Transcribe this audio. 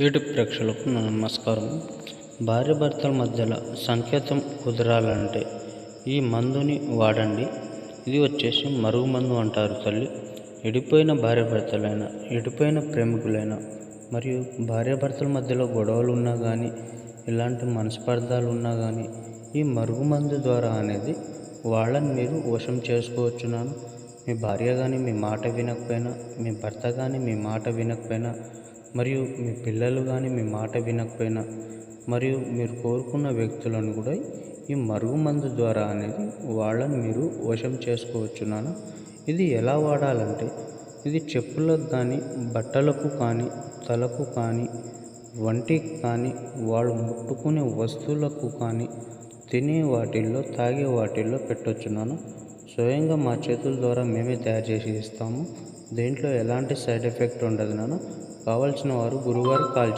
YouTube ప్రేక్షకులకు నా నమస్కారం. భార్యాభర్తల మధ్యలో సంకేతం కుదరాలంటే ఈ మందుని వాడండి. ఇది వచ్చేసి మరుగు మందు అంటారు తల్లి. ఎడిపోయిన భార్యాభర్తలైనా, ఎడిపోయిన ప్రేమికులైనా, మరియు భార్యాభర్తల మధ్యలో గొడవలు ఉన్నా కానీ, ఇలాంటి మనస్పర్ధాలు ఉన్నా కానీ ఈ మరుగు మందు ద్వారా అనేది వాళ్ళని మీరు వశం చేసుకోవచ్చున్నాను. మీ భార్య కానీ మీ మాట వినకపోయినా, మీ భర్త కానీ మీ మాట వినకపోయినా, మరియు మీ పిల్లలు కానీ మీ మాట వినకపోయినా, మరియు మీరు కోరుకున్న వ్యక్తులను కూడా ఈ మరుగు మందు ద్వారా అనేది వాళ్ళని మీరు వశం చేసుకోవచ్చున్నాను. ఇది ఎలా వాడాలంటే, ఇది చెప్పులకు కానీ, బట్టలకు కానీ, తలకు కానీ, వంటికి కానీ, వాళ్ళు ముట్టుకునే వస్తువులకు కానీ, తినే వాటిల్లో, తాగే వాటిల్లో పెట్టొచ్చున్నాను. స్వయంగా మా చేతుల ద్వారా మేమే తయారు చేసి ఇస్తాము. దీంట్లో ఎలాంటి సైడ్ ఎఫెక్ట్ ఉండదు నాన్న. కావాల్సిన వారు గురువారు కాల్